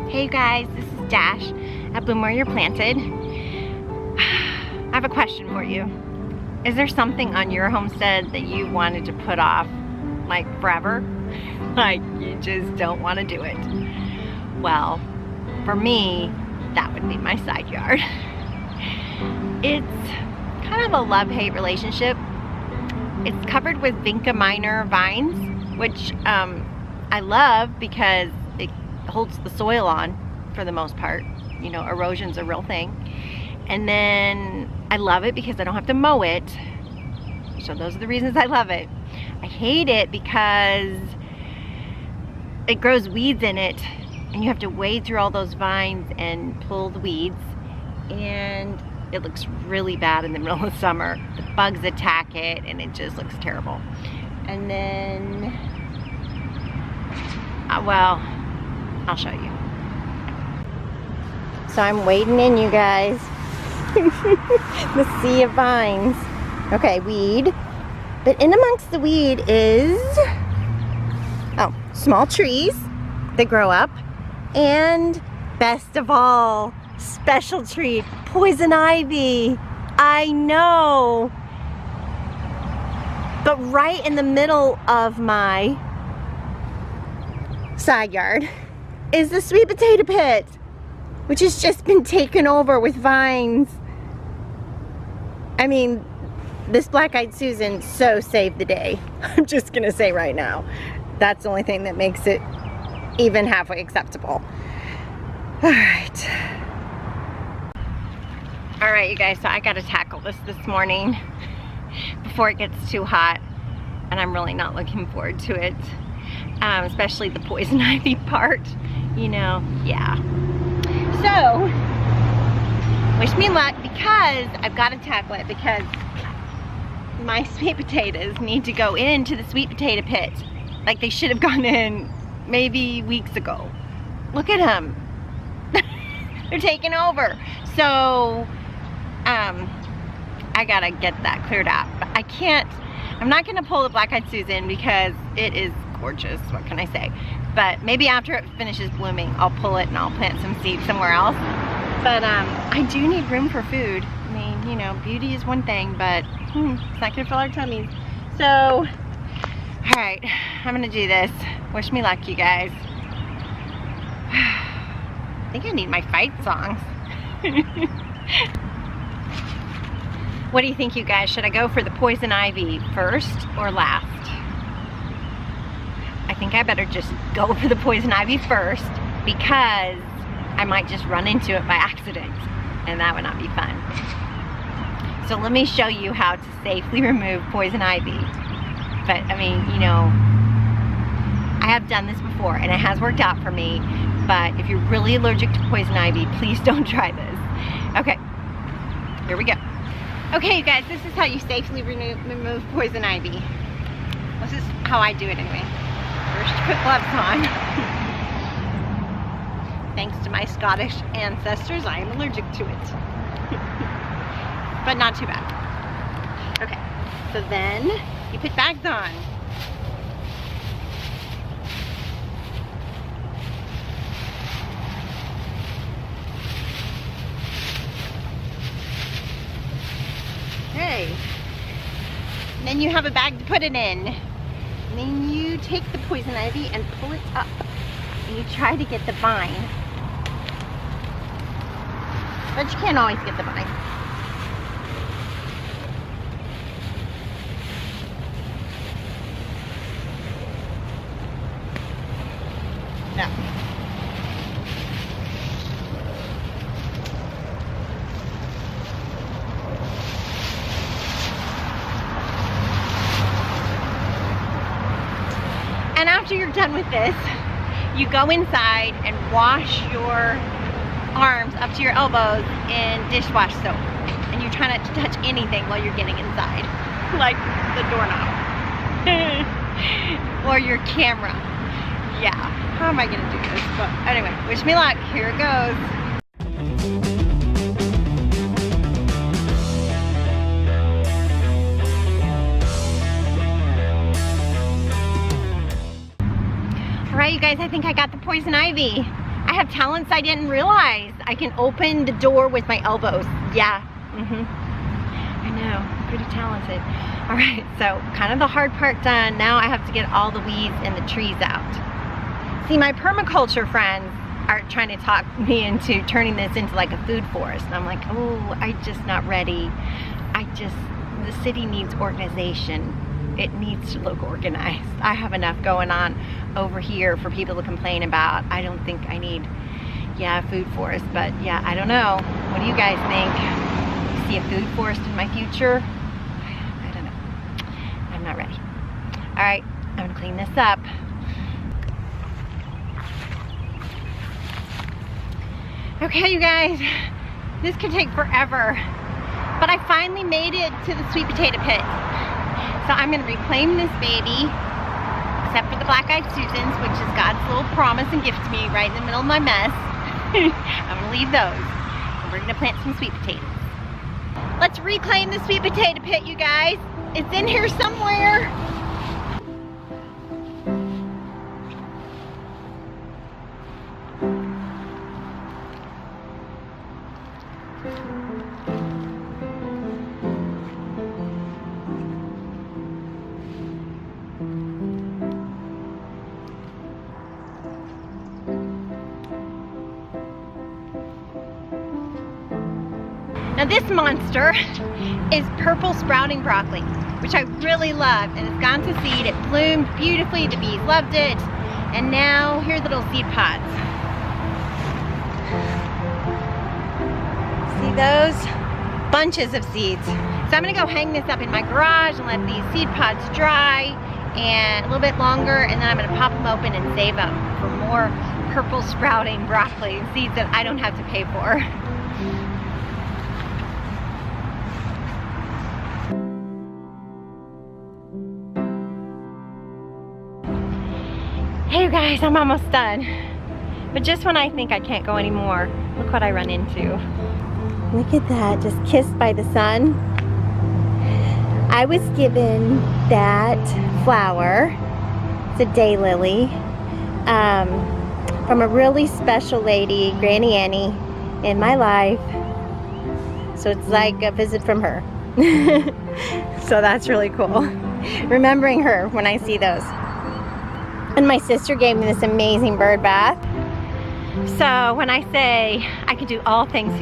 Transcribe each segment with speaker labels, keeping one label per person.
Speaker 1: Hey guys, this is Dash at Bloom Where You're Planted. I have a question for you. Is there something on your homestead that you wanted to put off like forever? Like you just don't want to do it? Well, for me, that would be my side yard. It's kind of a love-hate relationship. It's covered with Vinca minor vines, which I love because it holds the soil on for the most part. You know, erosion's a real thing. And then I love it because I don't have to mow it. So those are the reasons I love it. I hate it because it grows weeds in it and you have to wade through all those vines and pull the weeds, and it looks really bad in the middle of summer. The bugs attack it and it just looks terrible. And then, well, I'll show you. So I'm wading in, you guys. The sea of vines. Okay, weed. But in amongst the weed is, oh, small trees that grow up. And best of all, special treat, poison ivy. I know. But right in the middle of my side yard is the sweet potato pit, which has just been taken over with vines. I mean, this black-eyed Susan so saved the day. I'm just gonna say right now. That's the only thing that makes it even halfway acceptable. All right, you guys, so I gotta tackle this morning before it gets too hot, and I'm really not looking forward to it. Especially the poison ivy part, you know, yeah. So, wish me luck because I've got to tackle it because my sweet potatoes need to go into the sweet potato pit. Like they should have gone in maybe weeks ago. Look at them. They're taking over. So, I gotta get that cleared out. But I can't, I'm not gonna pull the black-eyed Susan because it is gorgeous, what can I say? But maybe after it finishes blooming, I'll pull it and I'll plant some seeds somewhere else. But I do need room for food. I mean, you know, beauty is one thing, but it's not gonna fill our tummies. So, all right, I'm gonna do this. Wish me luck, you guys. I think I need my fight songs. What do you think, you guys? Should I go for the poison ivy first or last? I think I better just go for the poison ivy first because I might just run into it by accident and that would not be fun. So let me show you how to safely remove poison ivy. But I mean, you know, I have done this before and it has worked out for me, but if you're really allergic to poison ivy, please don't try this. Okay, here we go. Okay, you guys, this is how you safely remove poison ivy. This is how I do it anyway. First, you put gloves on. Thanks to my Scottish ancestors, I am allergic to it. But not too bad. Okay, so then you put bags on. Okay. And then you have a bag to put it in. And then you take the poison ivy and pull it up. And you try to get the vine. But you can't always get the vine. No. And after you're done with this, you go inside and wash your arms up to your elbows in dishwash soap. And you try not to touch anything while you're getting inside. Like the doorknob. Or your camera. Yeah, how am I gonna do this? But anyway, wish me luck, here it goes. Alright, you guys, I think I got the poison ivy. I have talents I didn't realize. I can open the door with my elbows. Yeah, I know, I'm pretty talented. All right, so kind of the hard part done. Now I have to get all the weeds and the trees out. See, my permaculture friends are trying to talk me into turning this into like a food forest. And I'm like, oh, I'm just not ready. The city needs organization. It needs to look organized. I have enough going on over here for people to complain about. I don't think I need, yeah, a food forest, but yeah, I don't know. What do you guys think? See a food forest in my future? I don't know. I'm not ready. All right, I'm gonna clean this up. Okay, you guys, this could take forever, but I finally made it to the sweet potato pit. So I'm gonna reclaim this baby, except for the black-eyed Susans, which is God's little promise and gift to me right in the middle of my mess. I'm gonna leave those, and we're gonna plant some sweet potatoes. Let's reclaim the sweet potato pit, you guys. It's in here somewhere. Now this monster is purple sprouting broccoli, which I really love, and it's gone to seed. It bloomed beautifully, the bees loved it, and now here's the little seed pods. See those? Bunches of seeds. So I'm gonna go hang this up in my garage and let these seed pods dry and a little bit longer, and then I'm gonna pop them open and save them for more purple sprouting broccoli, seeds that I don't have to pay for. Hey you guys, I'm almost done. But just when I think I can't go anymore, look what I run into. Look at that, just kissed by the sun. I was given that flower, it's a daylily, from a really special lady, Granny Annie, in my life. So it's like a visit from her. So that's really cool. Remembering her when I see those. And my sister gave me this amazing bird bath. So when I say I can do all things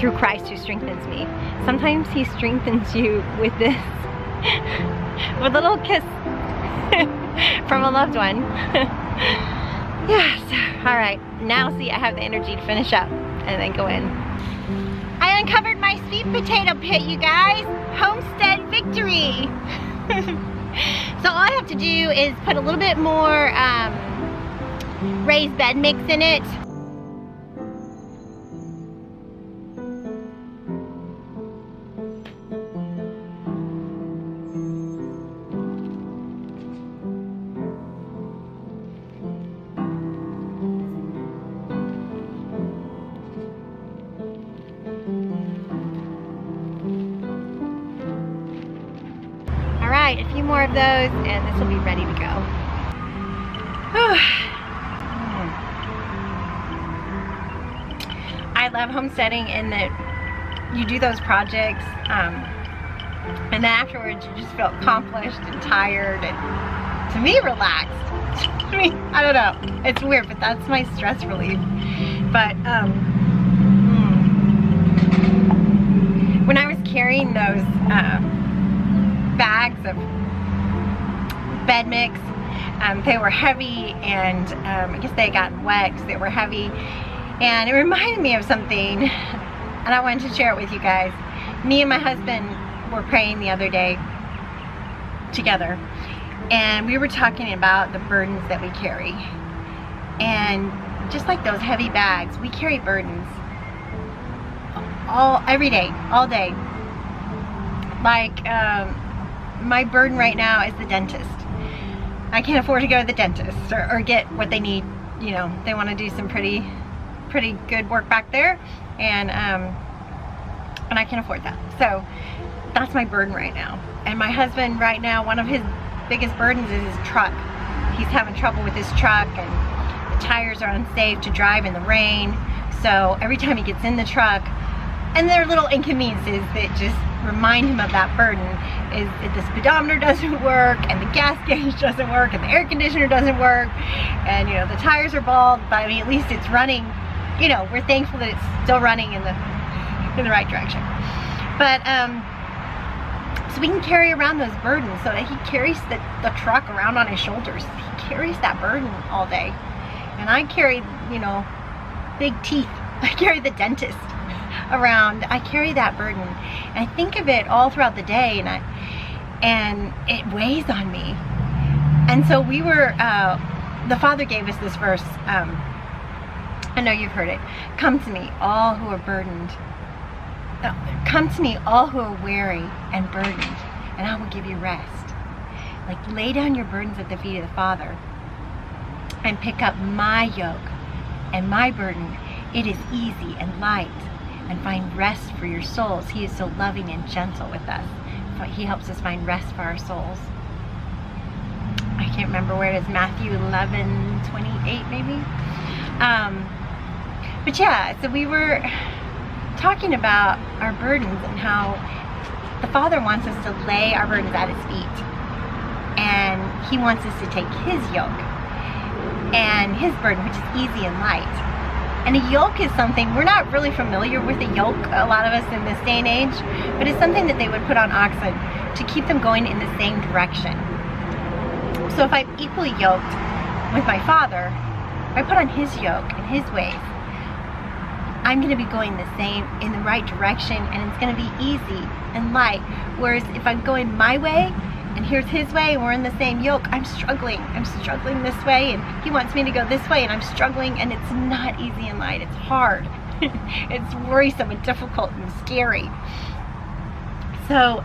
Speaker 1: through Christ who strengthens me, sometimes he strengthens you with this, with a little kiss from a loved one. Yes, all right, now see I have the energy to finish up and then go in. I uncovered my sweet potato pit, you guys. Homestead victory. So all I have to do is put a little bit more raised bed mix in it. A few more of those and this will be ready to go. I love homesteading in that you do those projects and then afterwards you just feel accomplished and tired and, to me, relaxed. I mean, I don't know, it's weird, but that's my stress relief. But when I was carrying those bags of bed mix, they were heavy, and I guess they got wet because they were heavy, and it reminded me of something, and I wanted to share it with you guys. Me and my husband were praying the other day together, and we were talking about the burdens that we carry, and just like those heavy bags, we carry burdens every day, all day. Like my burden right now is the dentist. I can't afford to go to the dentist or get what they need. You know, they want to do some pretty good work back there, and I can't afford that. So that's my burden right now. And my husband right now, one of his biggest burdens is his truck. He's having trouble with his truck, and the tires are unsafe to drive in the rain. So every time he gets in the truck, and there are little inconveniences that just remind him of that burden, is that the speedometer doesn't work, and the gas gauge doesn't work, and the air conditioner doesn't work, and you know, the tires are bald, but I mean, at least it's running, you know, we're thankful that it's still running in the right direction. But so we can carry around those burdens, so that he carries the truck around on his shoulders. He carries that burden all day. And I carry, you know, big teeth. I carry the dentist around. I carry that burden. And I think of it all throughout the day, and it weighs on me. And so we were, the Father gave us this verse. I know you've heard it. Come to me, all who are burdened. Come to me, all who are weary and burdened, and I will give you rest. Like, lay down your burdens at the feet of the Father and pick up my yoke and my burden. It is easy and light, and find rest for your souls. He is so loving and gentle with us. He helps us find rest for our souls. I can't remember where it is, Matthew 11:28 maybe. But yeah, so we were talking about our burdens and how the Father wants us to lay our burdens at his feet, and he wants us to take his yoke and his burden, which is easy and light. And a yoke is something, we're not really familiar with a yoke, a lot of us in this day and age, but it's something that they would put on oxen to keep them going in the same direction. So if I'm equally yoked with my Father, if I put on his yoke and his ways, I'm going to be going the same, in the right direction, and it's going to be easy and light. Whereas if I'm going my way, and here's his way, and we're in the same yoke, I'm struggling this way, and he wants me to go this way, and I'm struggling, and it's not easy and light. It's hard. It's worrisome and difficult and scary. So,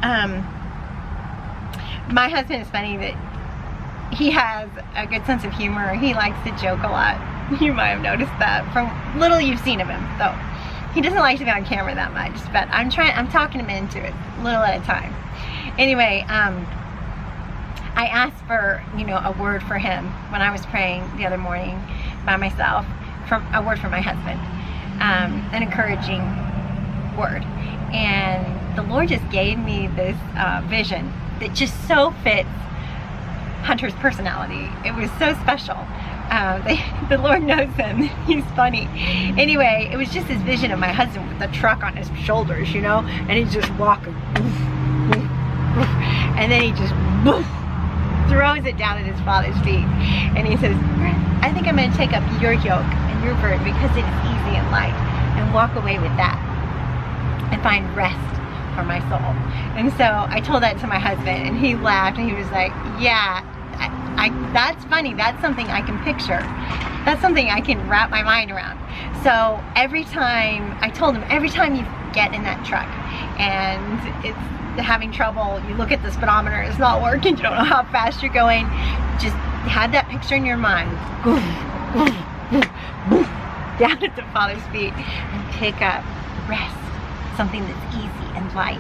Speaker 1: my husband is funny that he has a good sense of humor. He likes to joke a lot. You might have noticed that from little you've seen of him, though. He doesn't like to be on camera that much, but I'm talking him into it, little at a time. Anyway, I asked for, you know, a word for him when I was praying the other morning by myself, from a word for my husband, an encouraging word. And the Lord just gave me this vision that just so fits Hunter's personality. It was so special. The Lord knows him. He's funny. Anyway, it was just this vision of my husband with the truck on his shoulders, you know, and he's just walking. And then he just throws it down at his Father's feet. And he says, I think I'm going to take up your yoke and your burden because it is easy and light, and walk away with that and find rest for my soul. And so I told that to my husband, and he laughed, and he was like, yeah, that's funny. That's something I can picture. That's something I can wrap my mind around. So every time, I told him, every time you get in that truck and it's having trouble, you look at the speedometer, it's not working, you don't know how fast you're going, just have that picture in your mind. Down at the Father's feet and pick up rest, something that's easy and light.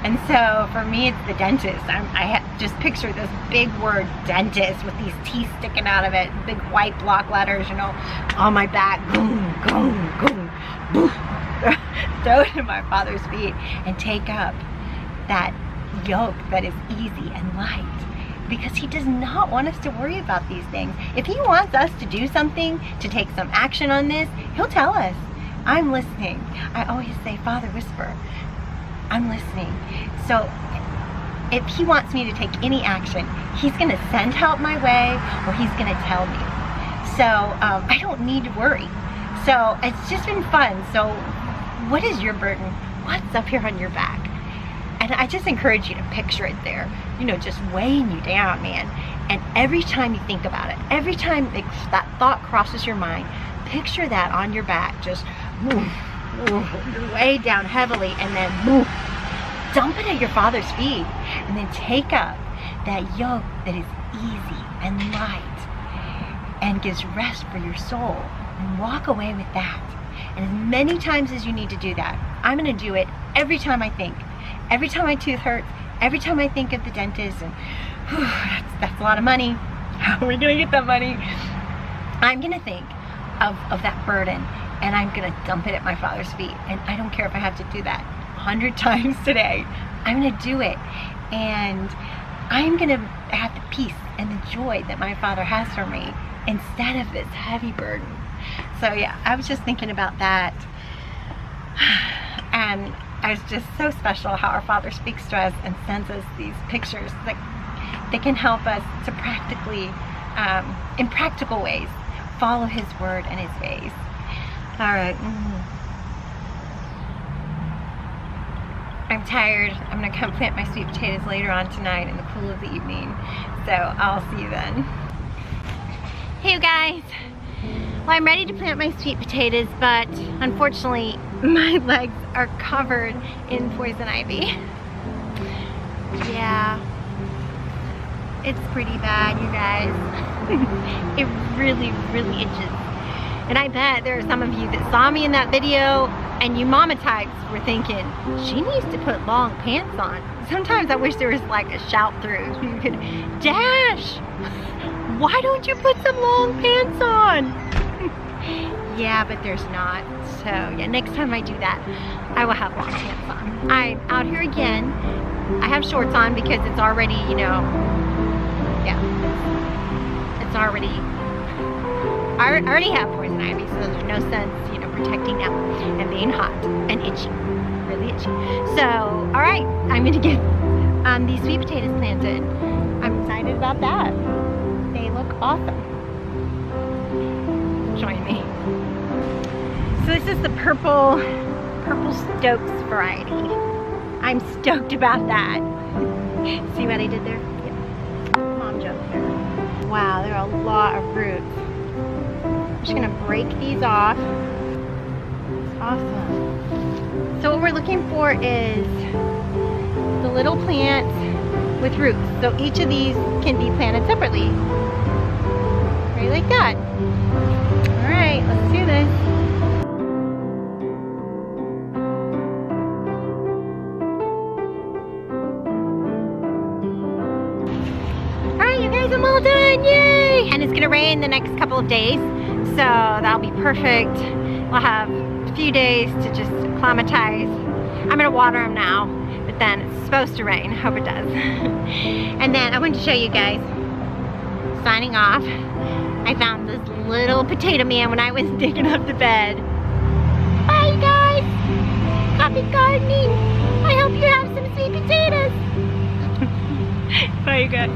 Speaker 1: And so for me, it's the dentist. I just picture this big word, dentist, with these teeth sticking out of it, big white block letters, you know, on my back. Boom, boom, boom, boom. Throw it at my Father's feet and take up that yoke that is easy and light, because he does not want us to worry about these things. If he wants us to do something, to take some action on this, he'll tell us. I'm listening. I always say, Father, whisper. I'm listening. So if he wants me to take any action, he's going to send help my way, or he's going to tell me. So I don't need to worry. So it's just been fun. So what is your burden? What's up here on your back? And I just encourage you to picture it there, you know, just weighing you down, man. And every time you think about it, every time that thought crosses your mind, picture that on your back, just way down heavily, and then dump it at your Father's feet, and then take up that yoke that is easy and light and gives rest for your soul, and walk away with that. And as many times as you need to do that, I'm going to do it every time I think. Every time my tooth hurts, every time I think of the dentist, and that's a lot of money. How are we going to get that money? I'm gonna think of that burden, and I'm gonna dump it at my Father's feet. And I don't care if I have to do that 100 times today. I'm gonna do it, and I'm gonna have the peace and the joy that my Father has for me instead of this heavy burden. So yeah, I was just thinking about that, and it's just so special how our Father speaks to us and sends us these pictures that can help us to practically, in practical ways, follow His word and His ways. All right. I'm tired. I'm gonna come plant my sweet potatoes later on tonight in the cool of the evening. So I'll see you then. Hey you guys. Well, I'm ready to plant my sweet potatoes, but unfortunately my legs are covered in poison ivy. Yeah. It's pretty bad, you guys. It really, really itches. And I bet there are some of you that saw me in that video and you mama types were thinking, she needs to put long pants on. Sometimes I wish there was like a shout through. You could, Dash, why don't you put some long pants on? Yeah, but there's not. So yeah, next time I do that, I will have long pants on. I'm out here again. I have shorts on because it's already, you know, yeah, it's already, I already have poison ivy, so there's no sense, you know, protecting them and being hot and itchy, really itchy. So, all right, I'm gonna get these sweet potatoes planted. I'm excited about that. They look awesome. Join me. So this is the purple Stokes variety. I'm stoked about that. See what I did there? Yep. Mom joke there. Wow, there are a lot of roots. I'm just gonna break these off. It's awesome. So what we're looking for is the little plants with roots. So each of these can be planted separately. Right like that. All right, let's do this. I'm all done, yay! And it's gonna rain the next couple of days, so that'll be perfect. We'll have a few days to just acclimatize. I'm gonna water them now, but then it's supposed to rain. Hope it does. And then I want to show you guys, signing off, I found this little potato man when I was digging up the bed. Bye, you guys! Happy gardening! I hope you have some sweet potatoes! Bye, you guys.